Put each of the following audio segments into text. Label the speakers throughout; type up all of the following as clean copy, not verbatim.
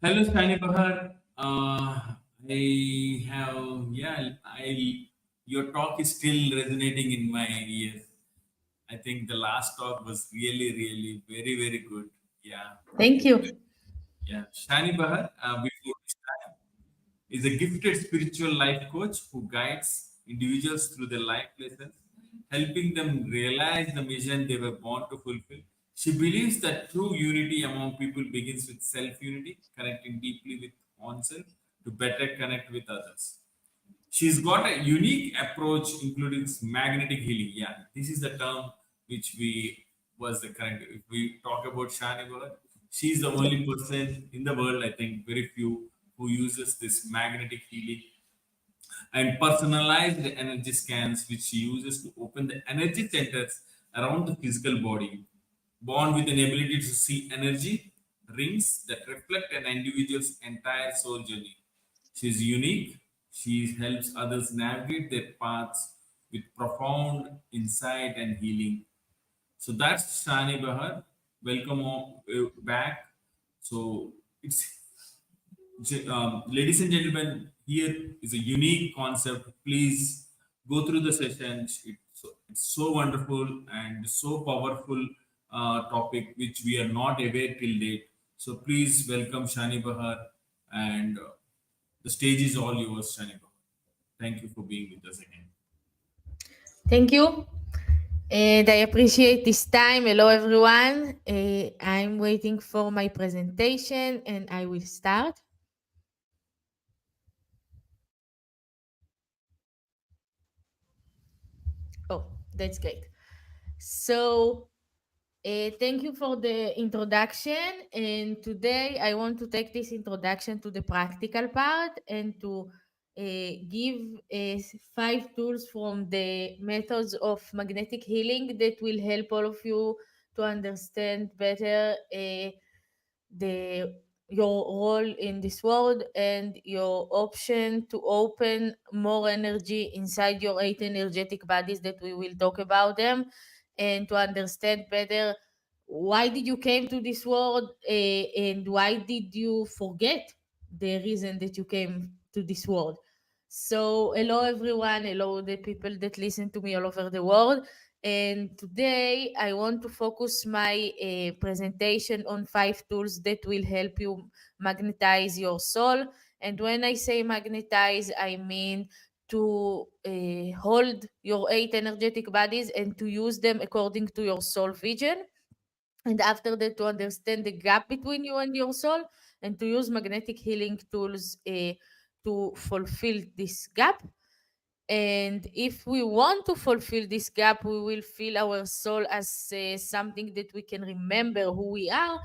Speaker 1: Hello, Shani Bahar. I have, yeah, your talk is still resonating in my ears. I think the last talk was really, really very, very good. Yeah,
Speaker 2: Thank you.
Speaker 1: yeah. Shani Bahar, before we start, is a gifted spiritual life coach who guides individuals through their life lessons, helping them realize the mission they were born to fulfill. She believes that true unity among people begins with self unity, connecting deeply with oneself to better connect with others. She's got a unique approach, including magnetic healing. Yeah, this is the term which we was the current. If we talk about Shani Bhagat, she's the only person in the world, I think, very few who uses this magnetic healing and personalized energy scans, which she uses to open the energy centers around the physical body, born with an ability to see energy rings that reflect an individual's entire soul journey. She is unique. She helps others navigate their paths with profound insight and healing. So that's Shani Bahar. Welcome back. So it's ladies and gentlemen, here is a unique concept. Please go through the sessions. It's so wonderful and so powerful topic which we are not aware till date. So please welcome Shani Bahar, and the stage is all yours, Shani Bahar. Thank you for being with us again.
Speaker 2: Thank you. And I appreciate this time. Hello, everyone. I'm waiting for my presentation and I will start. Oh, that's great. So, thank you for the introduction. And today I want to take this introduction to the practical part and to give 5 tools from the methods of magnetic healing that will help all of you to understand better the your role in this world and your option to open more energy inside your 8 energetic bodies that we will talk about them, and to understand better why did you came to this world, and why did you forget the reason that you came to this world. So hello everyone, hello the people that listen to me all over the world. And today I want to focus my presentation on 5 tools that will help you magnetize your soul. And when I say magnetize, I mean to hold your 8 energetic bodies and to use them according to your soul vision. And after that, to understand the gap between you and your soul, and to use magnetic healing tools to fulfill this gap. And if we want to fulfill this gap, we will feel our soul as something that we can remember who we are.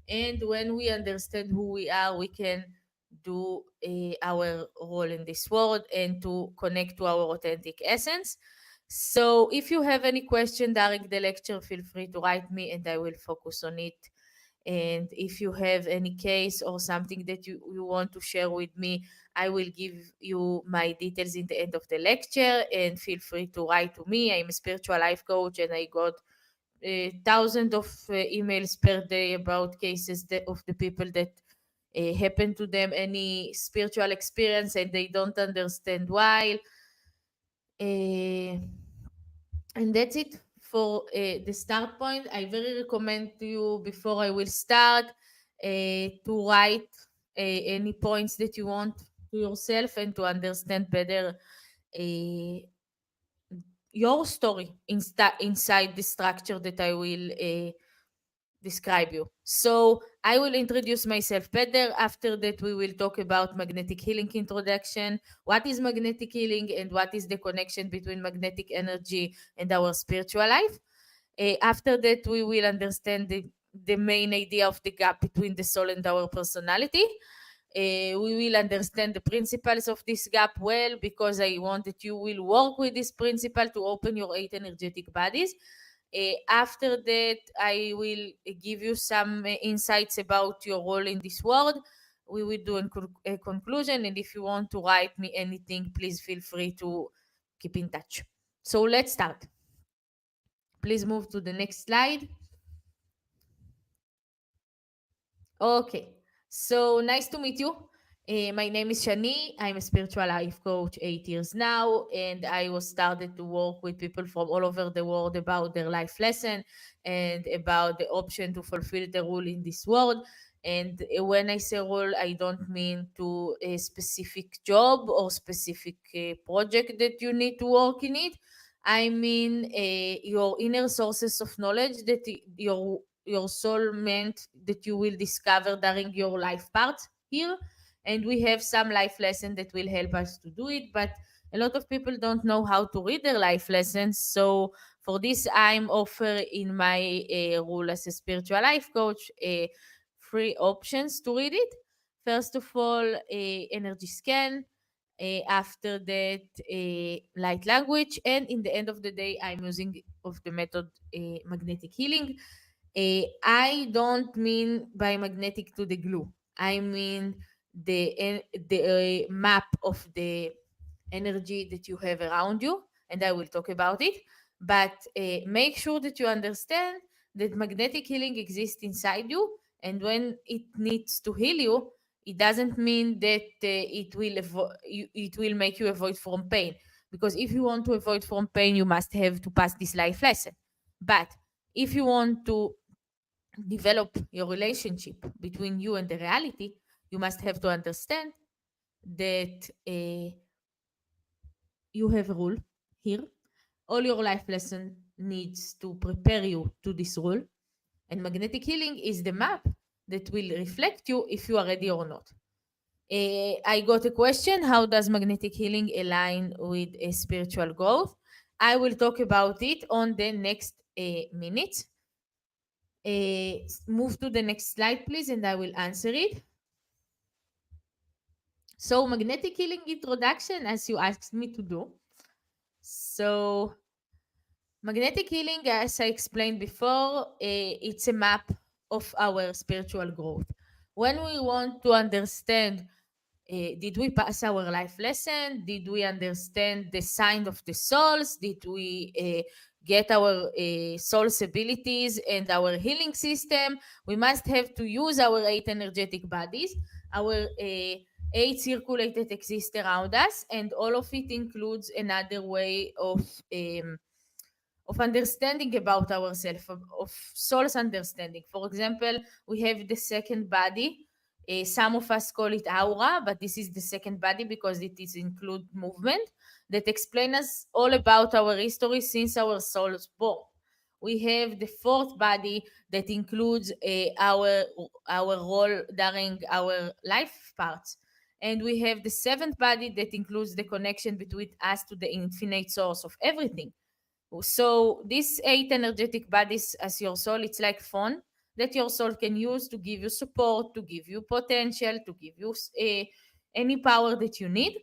Speaker 2: And when we understand who we are, we can do our role in this world and to connect to our authentic essence. So if you have any question during the lecture, feel free to write me and I will focus on it. And if you have any case or something that you want to share with me, I will give you my details in the end of the lecture, and feel free to write to me. I'm a spiritual life coach and I got thousands of emails per day about cases of the people that happen to them any spiritual experience and they don't understand why. Uh, and that's it for the start point. I very recommend to you before I will start to write any points that you want to yourself and to understand better uh, your story inside the structure that I will describe you. So I will introduce myself better. After that, we will talk about magnetic healing introduction. What is magnetic healing and what is the connection between magnetic energy and our spiritual life? After that, we will understand the main idea of the gap between the soul and our personality. We will understand the principles of this gap well, because I want that you will work with this principle to open your 8 energetic bodies. After that, I will give you some insights about your role in this world. We will do a conclusion, and if you want to write me anything, please feel free to keep in touch. So let's start. Please move to the next slide. Okay. So nice to meet you. My name is Shani. I'm a spiritual life coach 8 years now, and I was started to work with people from all over the world about their life lesson and about the option to fulfill the rule in this world. And when I say role, I don't mean to a specific job or specific project that you need to work in it. I mean your inner sources of knowledge that your soul meant that you will discover during your life part here. And we have some life lesson that will help us to do it, but a lot of people don't know how to read their life lessons. So for this, I'm offer in my role as a spiritual life coach three options to read it. First of all, energy scan. After that, light language, and in the end of the day, I'm using of the method magnetic healing. I don't mean by magnetic to the glue. I mean the map of the energy that you have around you, and I will talk about it. But make sure that you understand that magnetic healing exists inside you, and when it needs to heal you, it doesn't mean that it will make you avoid from pain. Because if you want to avoid from pain, you must have to pass this life lesson. But if you want to develop your relationship between you and the reality, you must have to understand that you have a rule here. All your life lesson needs to prepare you to this rule, and magnetic healing is the map that will reflect you if you are ready or not. I got a question: how does magnetic healing align with a spiritual growth? I will talk about it on the next minute. Move to the next slide, please, and I will answer it. So, magnetic healing introduction, as you asked me to do. So, magnetic healing, as I explained before, it's a map of our spiritual growth. When we want to understand, did we pass our life lesson? Did we understand the sign of the souls? Did we get our soul's abilities and our healing system? We must have to use our eight energetic bodies, our eight circulated exist around us, and all of it includes another way of understanding about ourselves, of soul's understanding. For example, we have the second body. Some of us call it aura, but this is the second body because it is include movement that explain us all about our history since our soul's born. We have the fourth body that includes our role during our life parts. And we have the seventh body that includes the connection between us to the infinite source of everything. So these eight energetic bodies as your soul, it's like phone that your soul can use to give you support, to give you potential, to give you any power that you need.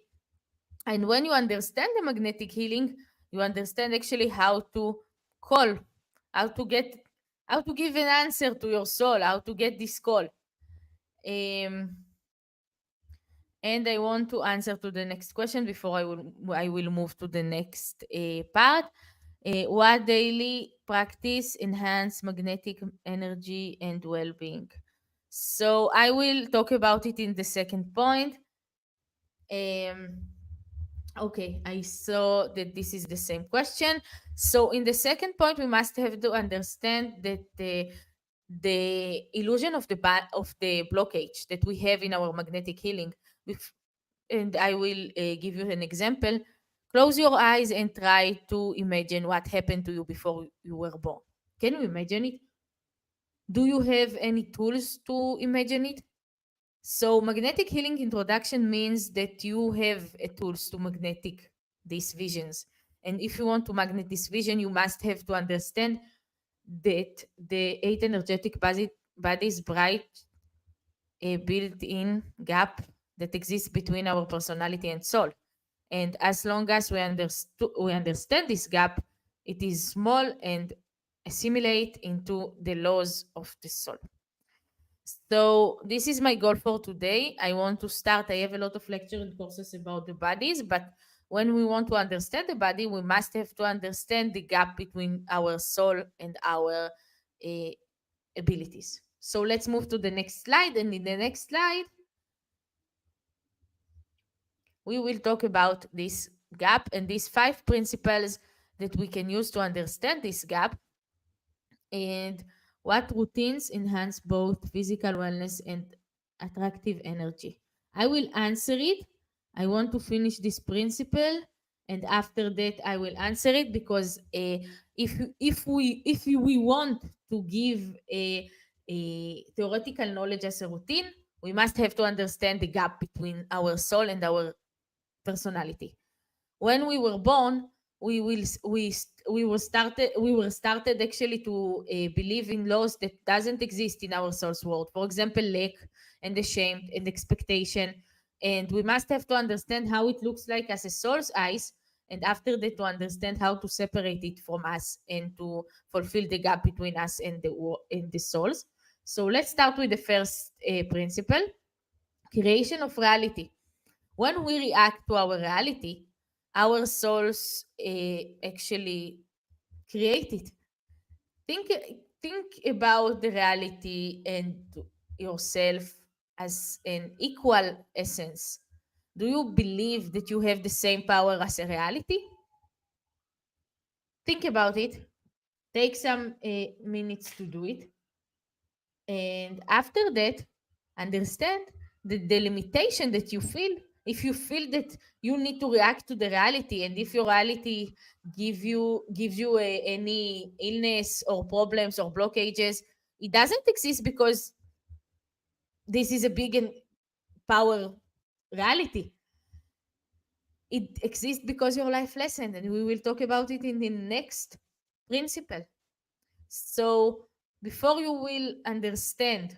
Speaker 2: And when you understand the magnetic healing, you understand actually how to call, how to get, how to give an answer to your soul, how to get this call. Um, and I want to answer to the next question before I will move to the next part. What daily practice enhance magnetic energy and well-being? So I will talk about it in the second point. Um, okay, I saw that this is the same question. So in the second point, we must have to understand that the illusion of of the blockage that we have in our magnetic healing. And I will give you an example. Close your eyes and try to imagine what happened to you before you were born. Can you imagine it? Do you have any tools to imagine it? So, magnetic healing introduction means that you have a tools to magnetic these visions. And if you want to magnet this vision, you must have to understand that the eight energetic bodies bright a built-in gap that exists between our personality and soul. And as long as we understand this gap, it is small and assimilate into the laws of the soul. So this is my goal for today. I want to start. I have a lot of lecture and courses about the bodies, but when we want to understand the body, we must have to understand the gap between our soul and our uh, abilities. So let's move to the next slide. And in the next slide, we will talk about this gap and these 5 principles that we can use to understand this gap, and what routines enhance both physical wellness and attractive energy. I will answer it. I want to finish this principle, and after that I will answer it, because if we want to give a theoretical knowledge as a routine, we must have to understand the gap between our soul and our personality. When we were born, we were started actually to believe in laws that doesn't exist in our source world. For example, lack and the shame and expectation, and we must have to understand how it looks like as a soul's eyes, and after that to understand how to separate it from us and to fulfill the gap between us and the souls. So let's start with the first principle: creation of reality. When we react to our reality, our souls actually create it. Think, think about the reality and yourself as an equal essence. Do you believe that you have the same power as a reality? Think about it. Take some minutes to do it. And after that, understand the limitation that you feel. If you feel that you need to react to the reality, and if your reality gives you any illness or problems or blockages, it doesn't exist because this is a big and power reality. It exists because your life lesson, and we will talk about it in the next principle. So before you will understand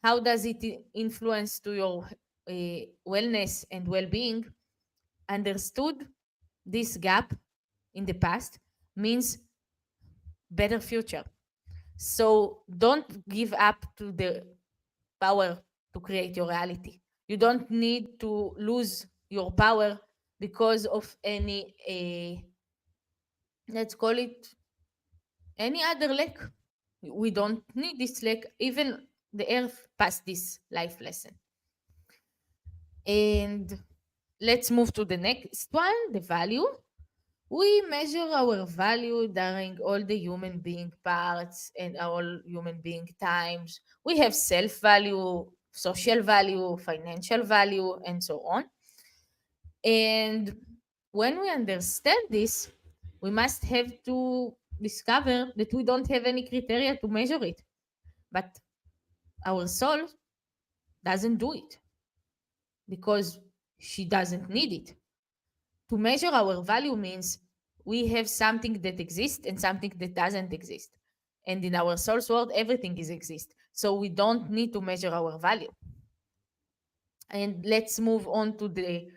Speaker 2: how does it influence to your wellness and well-being, understood this gap in the past means better future. So don't give up to the power to create your reality. You don't need to lose your power because of any let's call it any other lack. We don't need this lack. Even the earth passed this life lesson. And let's move to the next one, the value. We measure our value during all the human being parts and all human being times. We have self value, social value, financial value, and so on. And when we understand this, we must have to discover that we don't have any criteria to measure it. But our soul doesn't do it because she doesn't need it. To measure our value means we have something that exists and something that doesn't exist. And in our source world, everything is exist. So we don't need to measure our value. And let's move on to the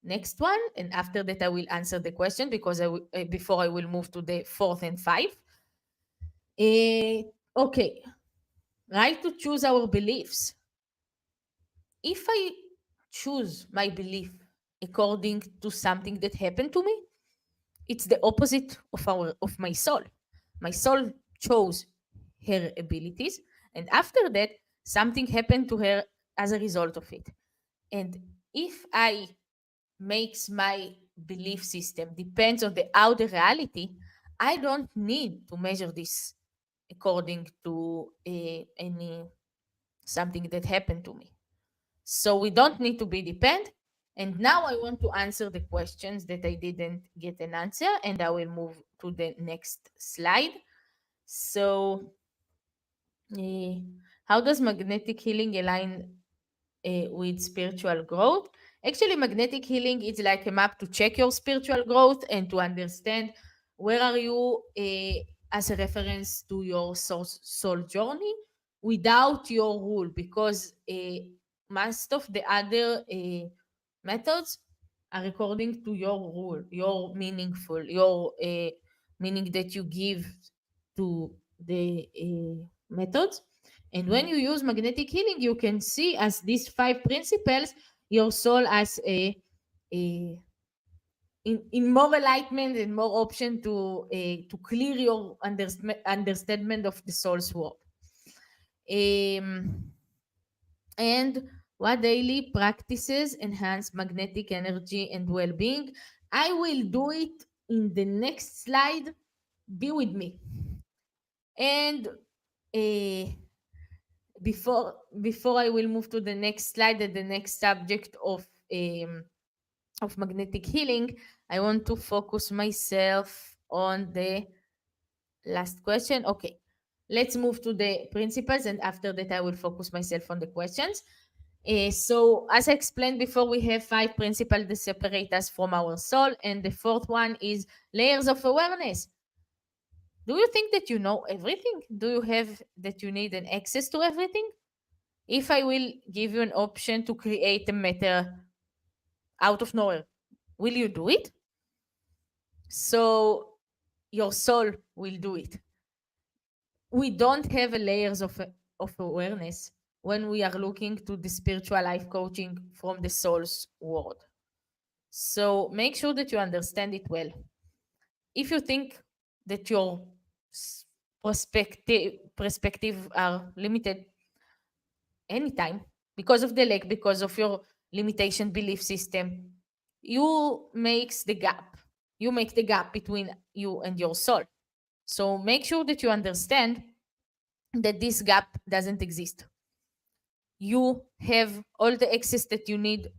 Speaker 2: next one. And after that, I will answer the question because before I will move to the fourth and five. Okay, right to choose our beliefs. If I choose my belief according to something that happened to me, it's the opposite of my soul. My soul chose her abilities, and after that, something happened to her as a result of it. And if I makes my belief system depends on the outer reality, I don't need to measure this according to any something that happened to me. So we don't need to be dependent. And now I want to answer the questions that I didn't get an answer, and I will move to the next slide. So, uh, how does magnetic healing align with spiritual growth? Actually, magnetic healing is like a map to check your spiritual growth and to understand where are you as a reference to your soul journey without your rule, because most of the other methods are according to your rule, your meaningful, your meaning that you give to the methods. And when you use magnetic healing, you can see as these 5 principles, your soul as a in more enlightenment and more option to clear your understanding of the soul's work. Um, and what daily practices enhance magnetic energy and well-being. I will do it in the next slide. Be with me. And uh, before I will move to the next slide and the next subject of magnetic healing, I want to focus myself on the last question. Okay, let's move to the principles, and after that, I will focus myself on the questions. So, as I explained before, we have 5 principles that separate us from our soul, and the fourth one is layers of awareness. Do you think that you know everything? Do you have that you need an access to everything? If I will give you an option to create a matter out of nowhere, will you do it? So your soul will do it. We don't have a layers of awareness when we are looking to the spiritual life coaching from the soul's world. So make sure that you understand it well. If you think that your perspective are limited anytime because of the lack, because of your limitation belief system, you makes the gap. You make the gap between you and your soul. So make sure that you understand that this gap doesn't exist. You have all the access that you need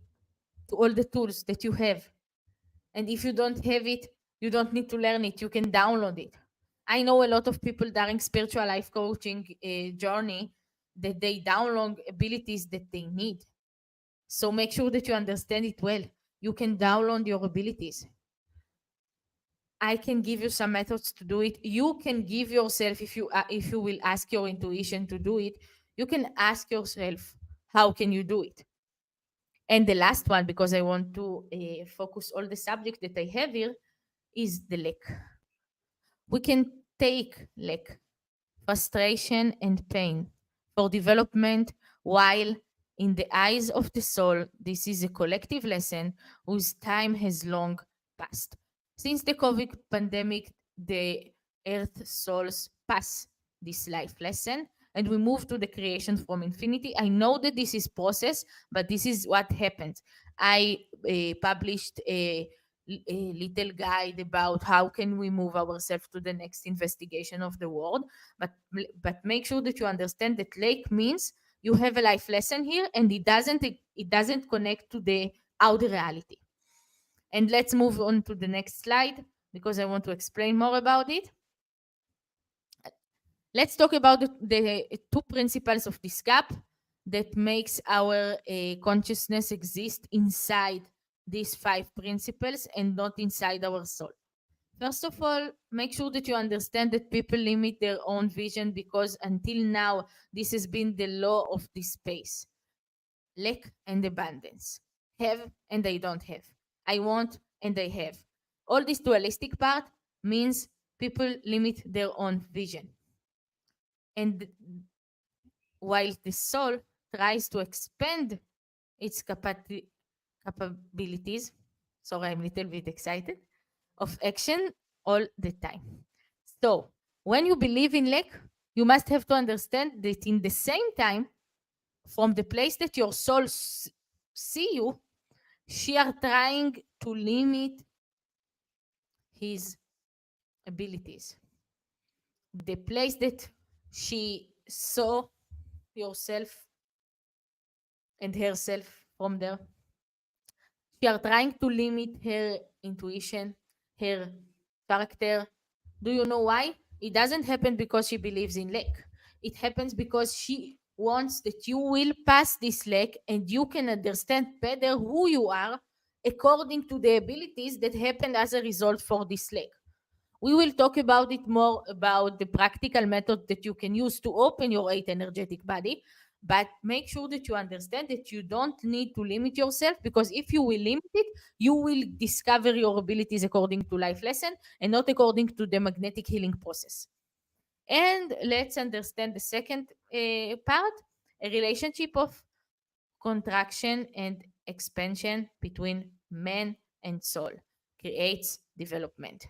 Speaker 2: to all the tools that you have. And if you don't have it, you don't need to learn it. You can download it. I know a lot of people during spiritual life coaching journey that they download abilities that they need. So make sure that you understand it well. You can download your abilities. I can give you some methods to do it. You can give yourself, if you will ask your intuition to do it, you can ask yourself, how can you do it? And the last one, because I want to focus all the subject that I have here, is the lack. We can take lack, frustration, and pain for development, while in the eyes of the soul, this is a collective lesson whose time has long passed. Since the COVID pandemic, the earth souls pass this life lesson and we move to the creation from infinity. I know that this is process, but this is what happens. I published a little guide about how can we move ourselves to the next investigation of the world, but make sure that you understand that lake means you have a life lesson here and it doesn't connect to the outer reality. And let's move on to the next slide because I want to explain more about it. Let's talk about the 2 principles of this gap that makes our consciousness exist inside these 5 principles and not inside our soul. First of all, make sure that you understand that people limit their own vision because until now, this has been the law of this space. Lack and abundance. Have and I don't have. I want and I have. All this dualistic part means people limit their own vision. And while the soul tries to expand its capabilities, sorry, I'm a little bit excited, of action all the time. So, when you believe in lack, you must have to understand that in the same time, from the place that your soul see you, she are trying to limit his abilities. The place that she saw yourself and herself from there, she are trying to limit her intuition, her character. Do you know why? It doesn't happen because she believes in lack. It happens because she wants that you will pass this lack and you can understand better who you are according to the abilities that happen as a result for this lack. We will talk about it more about the practical method that you can use to open your 8 energetic body. But make sure that you understand that you don't need to limit yourself because if you will limit it, you will discover your abilities according to life lesson and not according to the magnetic healing process. And let's understand the second part, a relationship of contraction and expansion between man and soul creates development.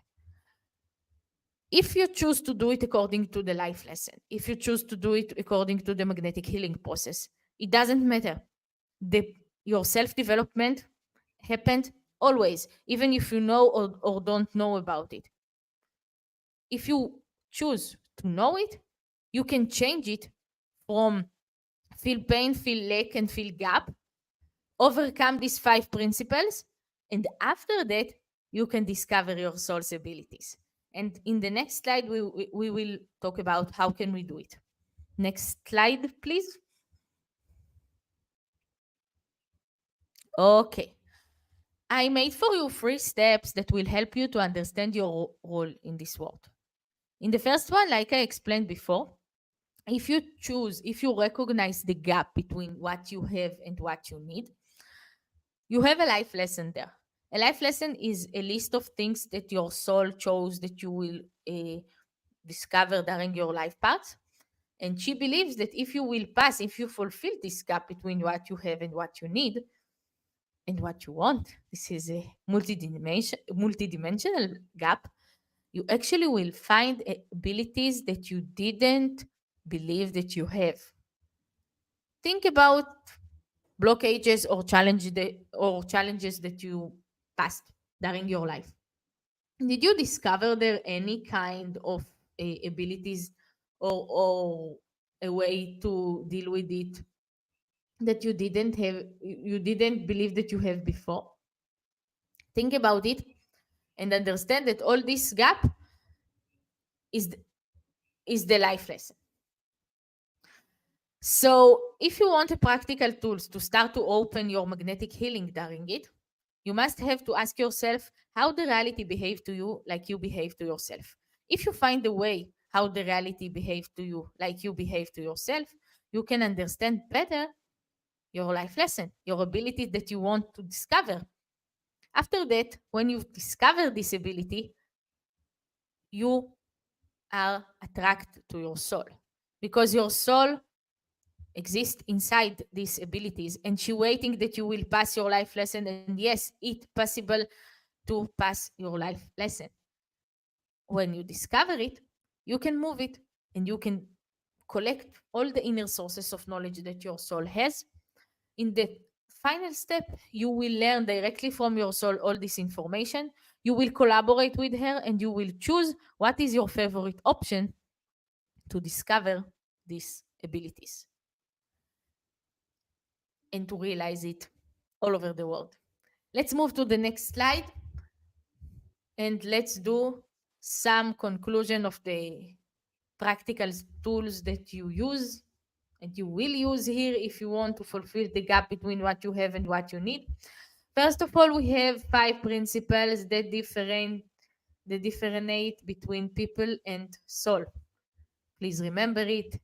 Speaker 2: If you choose to do it according to the life lesson, if you choose to do it according to the magnetic healing process, it doesn't matter. The, your self development happened always, even if you know or don't know about it. If you choose to know it, you can change it from feel pain, feel lack, and feel gap, overcome these 5 principles, and after that, you can discover your soul's abilities. And in the next slide, we will talk about how can we do it. Next slide, please. Okay. I made for you 3 steps that will help you to understand your role in this world. In the first one, like I explained before, if you recognize the gap between what you have and what you need, you have a life lesson there. A life lesson is a list of things that your soul chose that you will discover during your life path. And she believes that if you will pass, if you fulfill this gap between what you have and what you need and what you want, this is a multidimensional gap, you actually will find abilities that you didn't believe that you have. Think about blockages or challenges that you passed during your life. Did you discover there any kind of abilities or a way to deal with it that you didn't believe that you have before? Think about it and understand that all this gap is is the life lesson. So, if you want a practical tools to start to open your magnetic healing during it, you must have to ask yourself how the reality behave to you like you behave to yourself. If you find a way how the reality behave to you like you behave to yourself, you can understand better your life lesson, your ability that you want to discover. After that, when you discover this ability, you are attracted to your soul because your soul exist inside these abilities and she waiting that you will pass your life lesson, and yes, it's possible to pass your life lesson. When you discover it, you can move it and you can collect all the inner sources of knowledge that your soul has. In the final step, you will learn directly from your soul all this information. You will collaborate with her and you will choose what is your favorite option to discover these abilities and to realize it all over the world. Let's move to the next slide and let's do some conclusion of the practical tools that you use and you will use here if you want to fulfill the gap between what you have and what you need. First of all, we have 5 principles that differentiate between people and soul. Please remember it.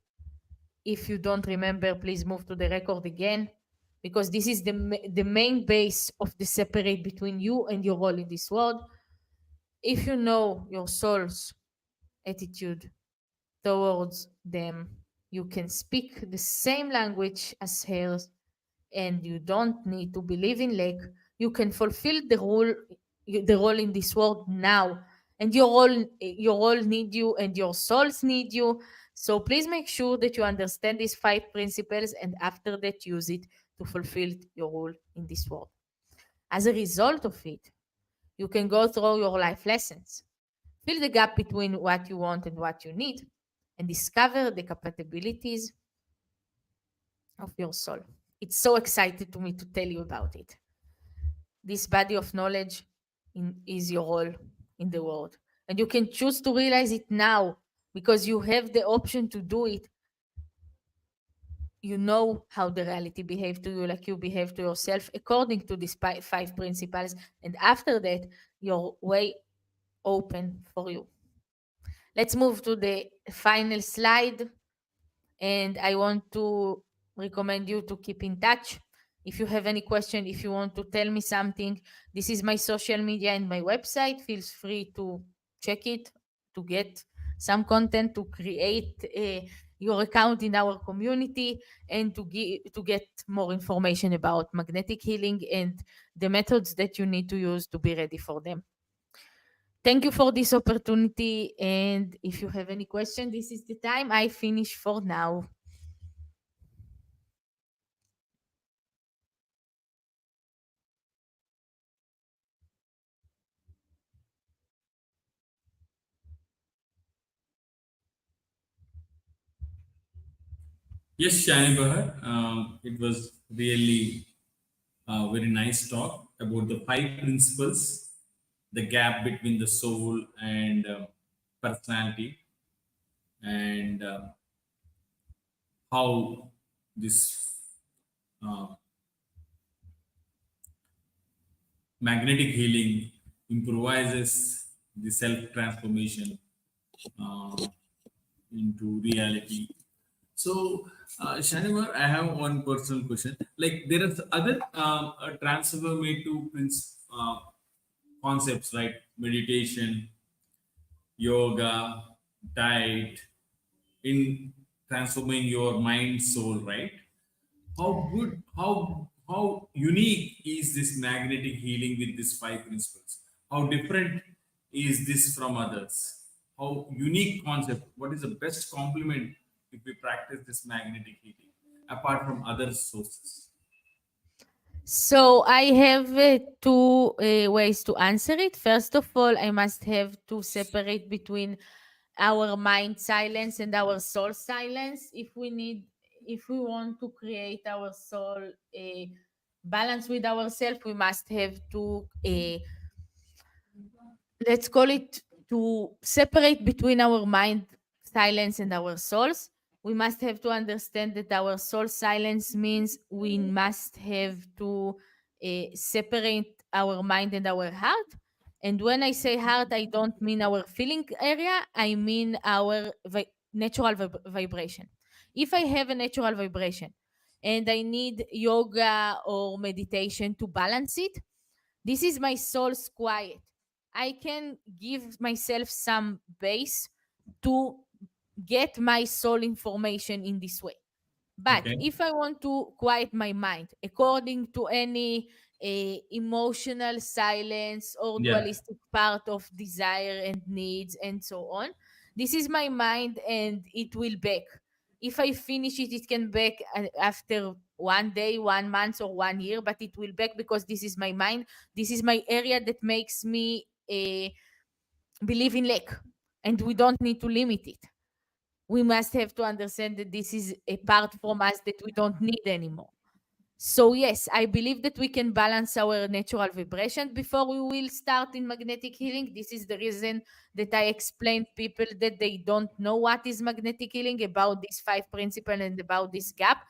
Speaker 2: If you don't remember, please move to the record again, because this is the main base of the separate between you and your role in this world. If you know your soul's attitude towards them, you can speak the same language as hers, and you don't need to believe in lack. You can fulfill the role in this world now, and your role need you, and your souls need you. So please make sure that you understand these 5 principles, and after that, use it to fulfill your role in this world. As a result of it, you can go through your life lessons, fill the gap between what you want and what you need, and discover the capabilities of your soul. It's so exciting to me to tell you about it. This body of knowledge is your role in the world. And you can choose to realize it now because you have the option to do it. You know how the reality behave to you like you behave to yourself according to these 5 principles. And after that, your way open for you. Let's move to the final slide. And I want to recommend you to keep in touch. If you have any question, if you want to tell me something, this is my social media and my website. Feel free to check it, to get some content, to create your account in our community, and to get more information about magnetic healing and the methods that you need to use to be ready for them. Thank you for this opportunity. And if you have any question, this is the time. I finish for now.
Speaker 1: Yes, Shani Bahar, it was really a very nice talk about the five principles, the gap between the soul and personality, and how this uh, magnetic healing improvises the self transformation uh, into reality. So, Shanivar, I have one personal question. Like, there are other transformative concepts like meditation, yoga, diet, in transforming your mind, soul, right? How good, how unique is this magnetic healing with these five principles? How different is this from others? How unique concept? What is the best complement if we practice this magnetic healing apart from other sources?
Speaker 2: So I have two ways to answer it. First of all, I must have to separate between our mind silence and our soul silence. If we want to create our soul balance with ourselves, we must have to let's call it, to separate between our mind silence and our souls. We must have to understand that our soul silence means we must have to separate our mind and our heart. And when I say heart, I don't mean our feeling area, I mean our natural vibration. If I have a natural vibration and I need yoga or meditation to balance it, this is my soul's quiet. I can give myself some base to get my soul information in this way. But
Speaker 1: Okay.
Speaker 2: if I want to quiet my mind according to any emotional silence or
Speaker 1: Yeah.
Speaker 2: dualistic part of desire and needs and so on, this is my mind and it will back. If I finish it, it can back after 1 day, 1 month, or 1 year, but it will back because this is my mind. This is my area that makes me believe in lack, and we don't need to limit it. We must have to understand that this is a part from us that we don't need anymore. So yes, I believe that we can balance our natural vibration before we will start in magnetic healing. This is the reason that I explain people that they don't know what is magnetic healing, about these five principles and about this gap.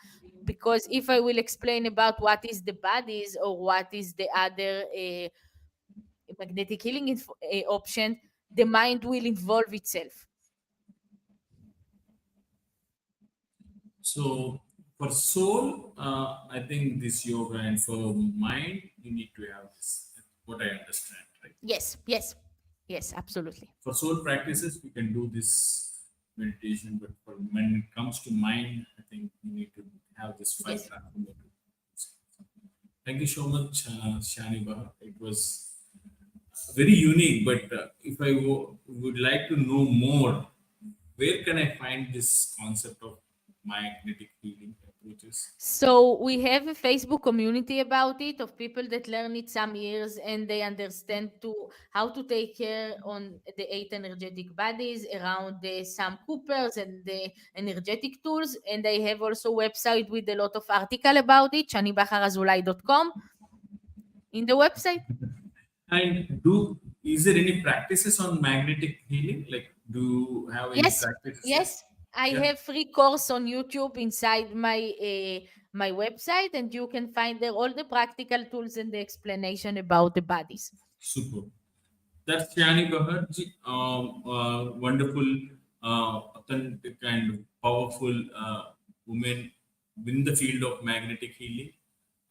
Speaker 2: Because if I will explain about what is the bodies or what is the other magnetic healing option, the mind will involve itself.
Speaker 1: So for soul, I think this yoga, and for mind, you need to have this. What I understand, right?
Speaker 2: Yes, yes, yes, absolutely.
Speaker 1: For soul practices, we can do this meditation, but for when it comes to mind, I think we need to have this five
Speaker 2: Yes.
Speaker 1: transformative. Thank you so much, Shani Bahar. It was very unique, but if I would like to know more, where can I find this concept of magnetic healing approaches?
Speaker 2: So we have a Facebook community about it, of people that learn it some years and they understand to how to take care on the eight energetic bodies around the Sam Coopers and the energetic tools. And I have also a website with a lot of article about it, shanibaharazulay.com in the website.
Speaker 1: And is there any practices on magnetic healing? Like, do you have any
Speaker 2: Yes,
Speaker 1: practices? Yes.
Speaker 2: yes. I
Speaker 1: Yeah.
Speaker 2: have free course on YouTube inside my website, and you can find there all the practical tools and the explanation about the bodies.
Speaker 1: Super. That's Shani Baharji, wonderful, authentic, and powerful woman in the field of magnetic healing.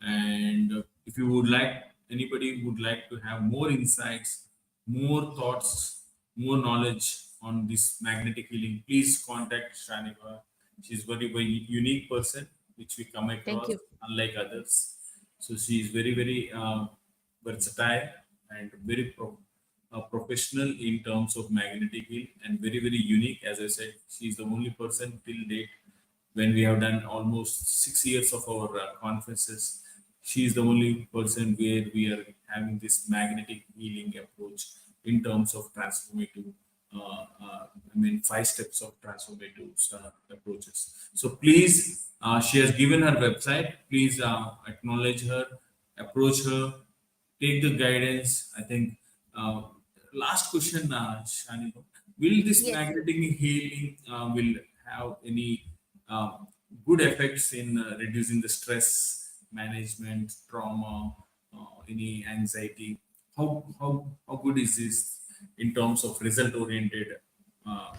Speaker 1: And if you would like, anybody would like to have more insights, more thoughts, more knowledge on this magnetic healing, please contact Shani Bahar. She's very unique person which we come
Speaker 2: Thank
Speaker 1: across,
Speaker 2: you.
Speaker 1: unlike others. So she is very, very versatile and very a professional in terms of magnetic field and very, very unique. As I said, she's the only person till date when we have done almost 6 years of our conferences. She is the only person where we are having this magnetic healing approach in terms of transformative. I mean, 5 steps of transformative approaches. So please, she has given her website. Please acknowledge her, approach her, take the guidance. I think. Last question, Shani. Will this
Speaker 2: Yes.
Speaker 1: magnetic healing will have any uh, good effects in reducing the stress management, trauma, any anxiety? How good is this in terms of result oriented? Uh,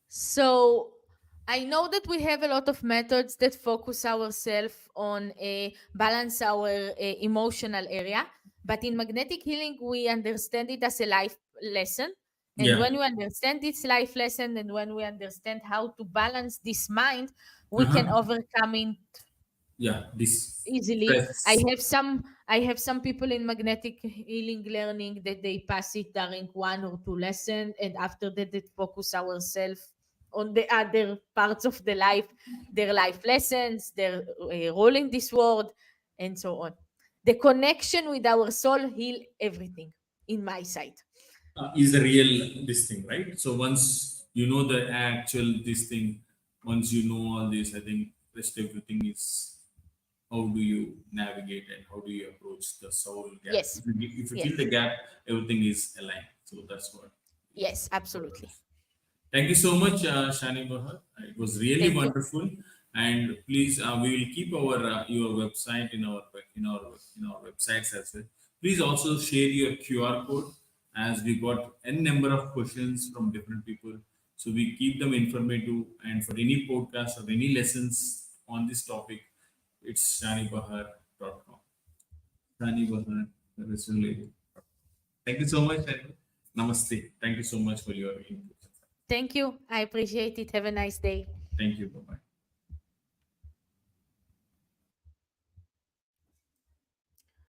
Speaker 2: So I know that we have a lot of methods that focus ourselves on a balance our emotional area, but in magnetic healing we understand it as a life lesson. And
Speaker 1: yeah.
Speaker 2: when we understand this life lesson and when we understand how to balance this mind, we can
Speaker 1: Uh-huh.
Speaker 2: overcome it
Speaker 1: Yeah. This
Speaker 2: easily.
Speaker 1: stress.
Speaker 2: I have some people in magnetic healing learning that they pass it during 1 or 2 lessons, and after that they focus ourselves on the other parts of the life, their life lessons, their role in this world, and so on. The connection with our soul heal everything in my side.
Speaker 1: Is the real this thing, right? So once you know the actual this thing, once you know all this, I think rest everything is how do you navigate and how do you approach the soul gap.
Speaker 2: Yes,
Speaker 1: If you fill
Speaker 2: yes,
Speaker 1: the gap, everything is aligned. So that's what.
Speaker 2: yes, absolutely.
Speaker 1: Thank you so much, Shani Bahar. It was really
Speaker 2: Thank you.
Speaker 1: wonderful. And please, we will keep our your website in our websites as well. Please also share your QR code, as we got n number of questions from different people. So we keep them informative. And for any podcast or any lessons on this topic, it's shanibahar.com. Shani Bahar. Azulay. Thank you so much. And namaste. Thank you so much for your input.
Speaker 2: Thank you. I appreciate it. Have a nice day.
Speaker 1: Thank you. Bye.